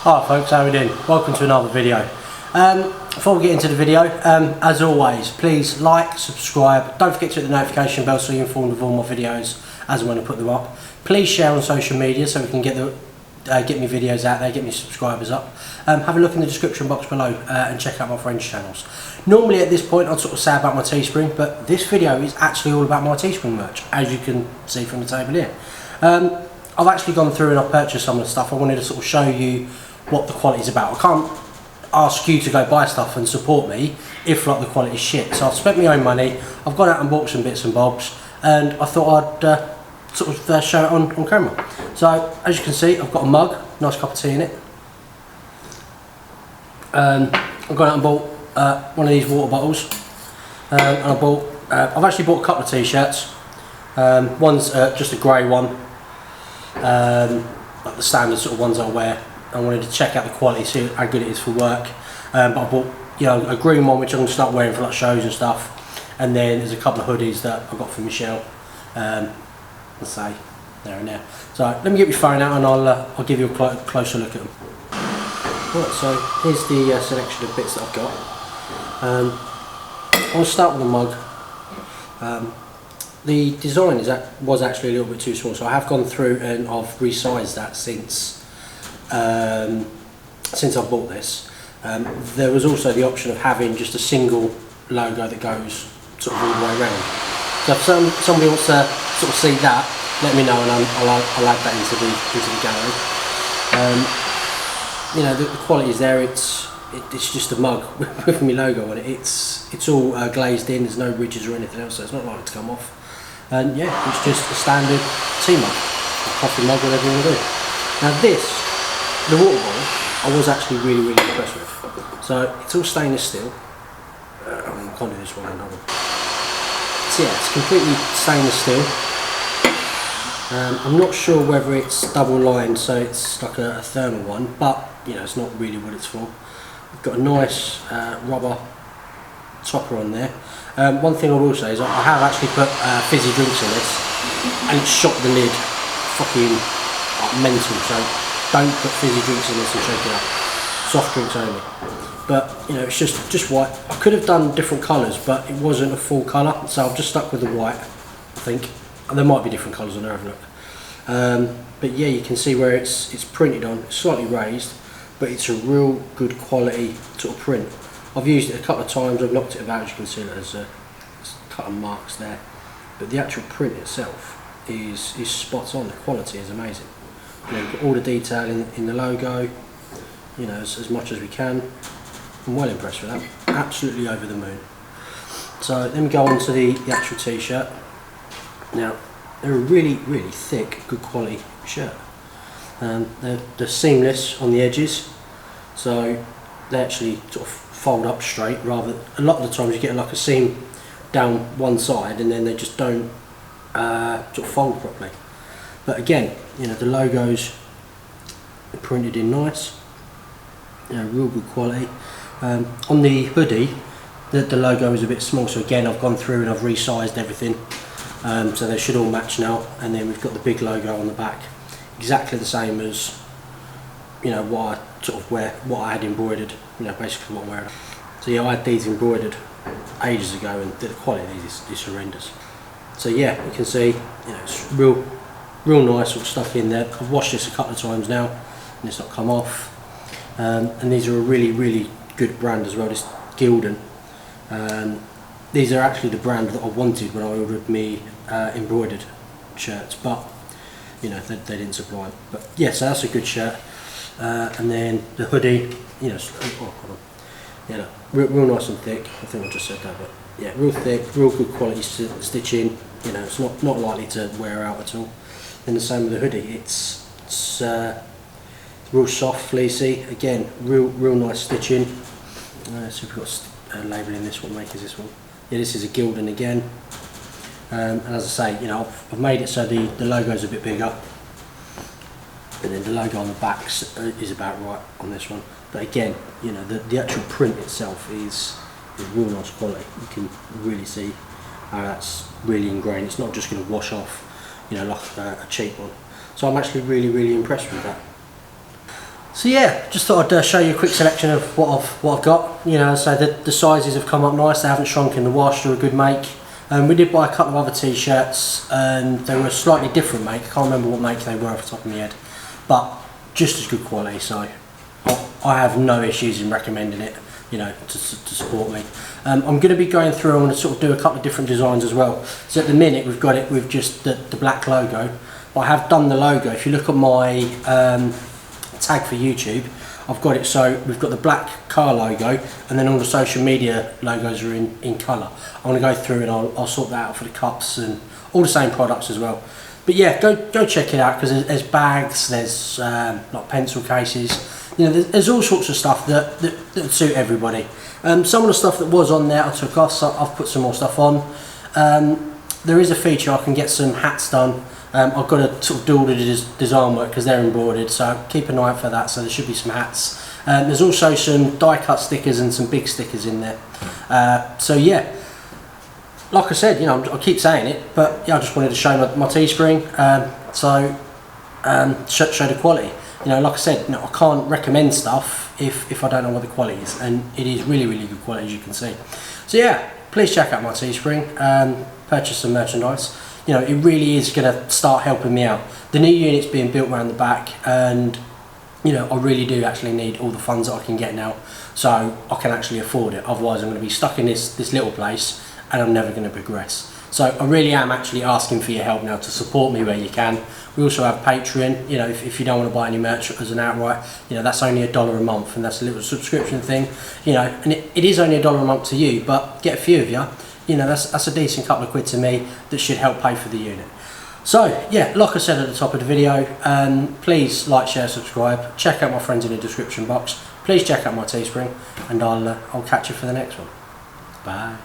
Hi folks, how are we doing? Welcome to another video. Before we get into the video, as always, please like, subscribe, don't forget to hit the notification bell so you're informed of all my videos as and when I put them up. Please share on social media so we can get me videos out there, get me subscribers up. Have a look in the description box below and check out my friends' channels. Normally at this point I'd sort of say about my Teespring, but this video is actually all about my Teespring merch, as you can see from the table here. I've actually gone through and I've purchased some of the stuff. I wanted to sort of show you what the quality is about. I can't ask you to go buy stuff and support me if like the quality is shit. So I've spent my own money, I've gone out and bought some bits and bobs, and I thought I'd sort of show it on camera. So as you can see, I've got a mug, nice cup of tea in it. I've gone out and bought one of these water bottles, and I've actually bought a couple of t-shirts. One's just a grey one, like the standard sort of ones I wear. I wanted to check out the quality, see how good it is for work. But I bought, you know, a green one which I'm going to start wearing for like shows and stuff. And then there's a couple of hoodies that I got from Michs. Let's say there and there. So let me get my phone out and I'll give you a closer look at them. Right, so here's the selection of bits that I've got. I'll start with the mug. The design was actually a little bit too small, so I have gone through and I've resized that since I bought this. There was also the option of having just a single logo that goes sort of all the way around. So if somebody wants to sort of see that, let me know and I'll add that into the gallery. You know, the quality is there. It's just a mug with my logo on it. It's all glazed in. There's no ridges or anything else, so it's not likely to come off. And yeah, it's just a standard tea mug, a coffee mug, whatever you want to do. Now this, the water bottle, I was actually really impressed with. So it's all stainless steel. I can't do this one another. So yeah, it's completely stainless steel. I'm not sure whether it's double lined, so it's like a thermal one, but you know, it's not really what it's for. We've got a nice rubber topper on there. One thing I will say is I have actually put fizzy drinks in this, and it shot the lid fucking mental. So don't put fizzy drinks in this and shake it up. Soft drinks only. But you know, it's just white. I could have done different colours, but it wasn't a full colour, so I've just stuck with the white. I think there might be different colours on there. Have a look. But yeah, you can see where it's printed on. It's slightly raised, but it's a real good quality sort of print. I've used it a couple of times. I've knocked it about. As you can see, there's cut and marks there. But the actual print itself is spot on. The quality is amazing. You know, we've got all the detail in the logo. You know, as much as we can. I'm well impressed with that. Absolutely over the moon. So let me go on to the actual t-shirt. Now, they're a really thick, good quality shirt. They're seamless on the edges, so they actually sort of fold up straight. A lot of the times you get like a seam down one side and then they just don't sort of fold properly. But again, you know, the logos are printed in nice. You know, real good quality. On the hoodie, the logo is a bit small, so again I've gone through and I've resized everything, so they should all match now. And then we've got the big logo on the back, exactly the same as, you know, what I had embroidered. You know, basically what I'm wearing. So yeah, I had these embroidered ages ago, and the quality of these is horrendous. So yeah, you can see, you know, it's real nice sort of stuff in there. I've washed this a couple of times now, and it's not come off. And these are a really good brand as well. This Gildan. These are actually the brand that I wanted when I ordered me embroidered shirts, but you know, they didn't supply them. But yeah, so that's a good shirt. And then the hoodie, you know, you know, real nice and thick. I think I just said that, but yeah, real thick, real good quality stitching. You know, it's not likely to wear out at all. Then the same with the hoodie. It's real soft, fleecy. Again, real nice stitching. So we've got labelling this one. Make is this one? Yeah, this is a Gildan again. And as I say, you know, I've made it so the logo's a bit bigger. And then the logo on the back is about right on this one. But again, you know, the actual print itself is real nice quality. You can really see how that's really ingrained. It's not just going to wash off, you know, like a cheap one. So I'm actually really impressed with that. So yeah, just thought I'd show you a quick selection of what I've got. You know, so the sizes have come up nice. They haven't shrunk in the wash. They're a good make. We did buy a couple of other t-shirts, and they were a slightly different make. I can't remember what make they were off the top of my head, but just as good quality. So I have no issues in recommending it. You know, to support me. I'm going to be going through. I'm going to sort of do a couple of different designs as well. So at the minute we've got it with just the black logo. But I have done the logo. If you look at my tag for YouTube, I've got it so we've got the black car logo, and then all the social media logos are in colour. I'm going to go through and I'll sort that out for the cups and all the same products as well. But yeah, go check it out, because there's bags, there's like pencil cases. You know, there's all sorts of stuff that suit everybody. Some of the stuff that was on there I took off, so I've put some more stuff on. There is a feature I can get some hats done. I've got to sort of do all the design work because they're embroidered, so keep an eye out for that. So there should be some hats. There's also some die cut stickers and some big stickers in there. So yeah, like I said, you know, I keep saying it, but yeah, I just wanted to show my Teespring. Show the quality. You know, like I said, you know, I can't recommend stuff if I don't know what the quality is, and it is really good quality, as you can see. So yeah, please check out my Teespring, purchase some merchandise. You know, it really is going to start helping me out. The new unit's being built around the back, and you know, I really do actually need all the funds that I can get now, so I can actually afford it. Otherwise I'm going to be stuck in this little place and I'm never going to progress. So I really am actually asking for your help now to support me where you can. We also have Patreon. You know, if you don't want to buy any merch as an outright, you know, that's only $1 a month, and that's a little subscription thing. You know, and it is only $1 a month to you, but get a few of you. You know, that's a decent couple of quid to me that should help pay for the unit. So yeah, like I said at the top of the video, please like, share, subscribe. Check out my friends in the description box. Please check out my Teespring, and I'll catch you for the next one. Bye.